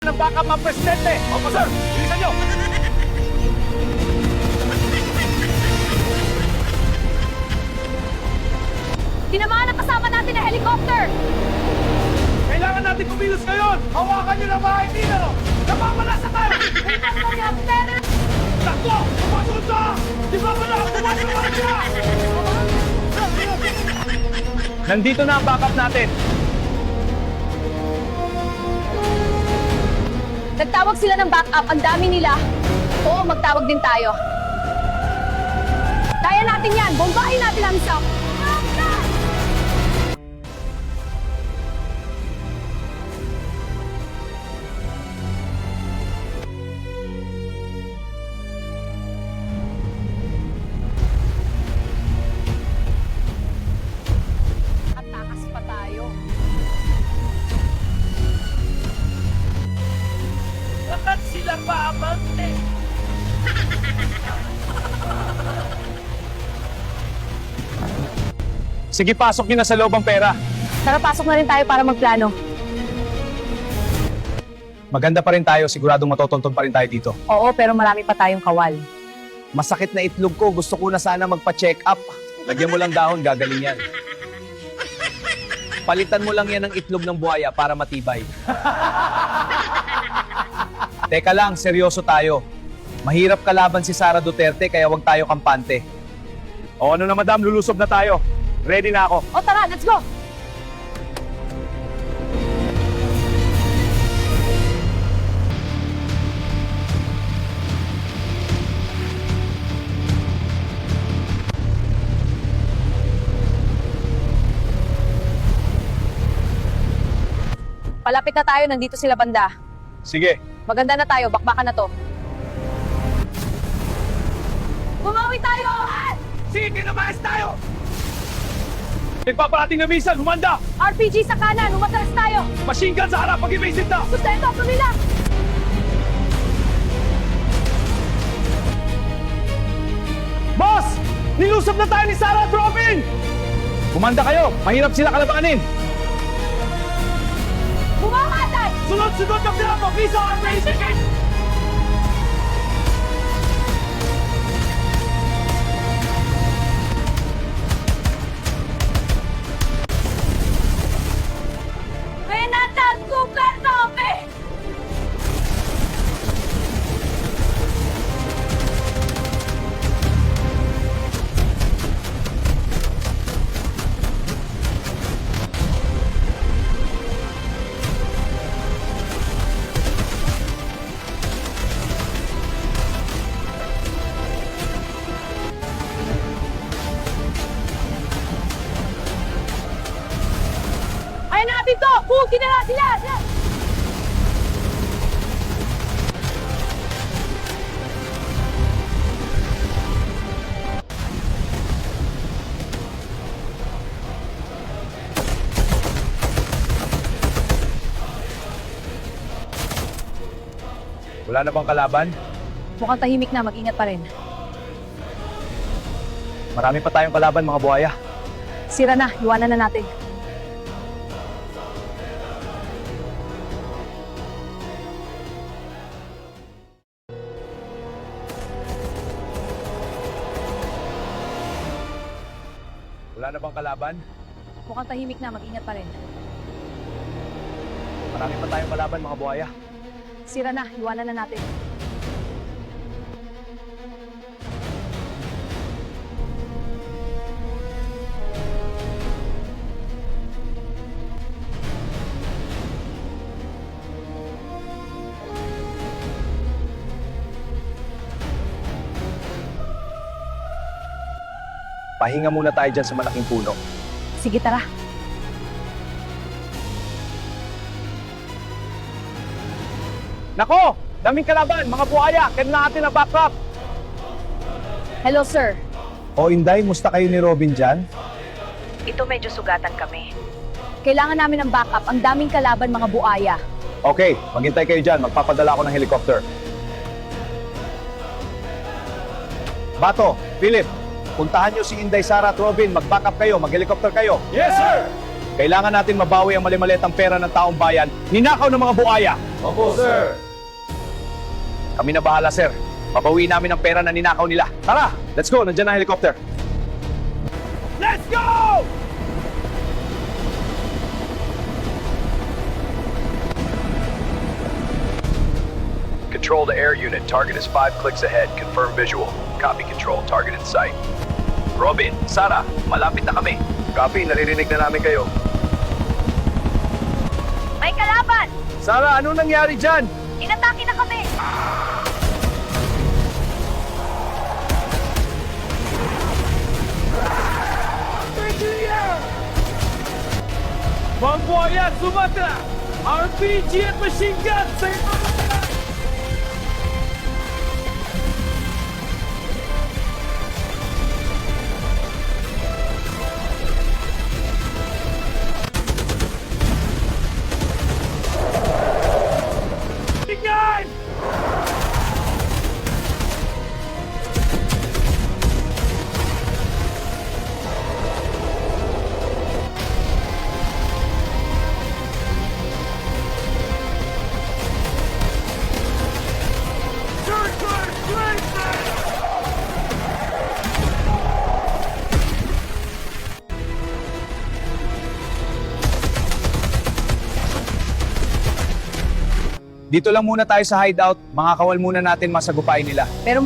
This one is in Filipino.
ng backup ang presidente. Opo, sir. Bilisan nyo. Tinamaan ang kasama natin na helicopter! Kailangan natin kumilos ngayon. Hawakan nyo na bahay dito. Napapalasa tayo. Helicopter! Takbo! Pumasok sa! Di ba wala ang pumasok siya? Nandito na ang backup natin. Nagtawag sila ng backup, ang dami nila. Oo, magtawag din tayo. Kaya natin yan, bombahin natin ang isa. At takas pa tayo. Bakit sila paabante? Sige, pasok nyo na sa loob ang pera. Tara, pasok na rin tayo para magplano. Maganda pa rin tayo, siguradong matotonton pa rin tayo dito. Oo, pero marami pa tayong kawal. Masakit na itlog ko, gusto ko na sana magpa-check up. Lagyan mo lang dahon, gagaling yan. Palitan mo lang yan ng itlog ng buhaya para matibay. Teka lang, seryoso tayo. Mahirap kalaban si Sara Duterte kaya wag tayo kampante. O ano na madam, lulusob na tayo. Ready na ako. O tara, let's go! Palapit na tayo, nandito sila banda. Sige. Maganda na tayo, bakbakan na to. Bumawi tayo! Sige, kinamayas tayo! Nagpaparating na misan, humanda! RPG sa kanan, umatras tayo! Machine gun sa harap, pag-evasive na! Sustento, pumila! Boss! Nilusap na tayo ni Sarah at Robin! Humanda kayo, mahirap sila kalabanin! Bumamatay! Sunod-sunod ang plano, visa and racing! Renata, super tope! Kaya natin to! Bukin na lang sila! Wala na bang kalaban? Mukhang tahimik na, mag-ingat pa rin. Marami pa tayong kalaban, mga buhaya. Sira na, iwanan na natin. Wala na bang kalaban? Mukhang tahimik na, mag-ingat pa rin. Marami pa tayong kalaban, mga buhaya. Sira na, iwanan na natin. Pahinga muna tayo dyan sa malaking puno. Sige, tara. Nako! Daming kalaban, mga buhaya! Kailangan natin na backup! Hello, sir. O Inday, musta kayo ni Robin dyan? Ito medyo sugatan kami. Kailangan namin ng backup. Ang daming kalaban, mga buaya. Okay, maghintay kayo dyan. Magpapadala ako ng helicopter. Bato, Philip, puntahan nyo si Inday, Sara at Robin. Mag-backup kayo, mag-helicopter kayo. Yes, sir! Kailangan natin mabawi ang mali-malitang pera ng taong bayan, ninakaw ng mga buaya. Opo, sir. Kami na bahala, sir. Mabawi namin ang pera na ninakaw nila. Tara, let's go. Nandiyan na ang helicopter. Let's go! Control to air unit. Target is 5 clicks ahead. Confirm visual. Copy control. Target in sight. Robin, Sarah, malapit na kami. Copy, naririnig na namin kayo. May kalaban! Sarah, anong nangyari dyan? Inatake na kami! Mga buaya, sumatra! RPG at machine gun sa Tingnan! Dito lang muna tayo sa hideout. Mga kawal muna natin masagupain nila. Pero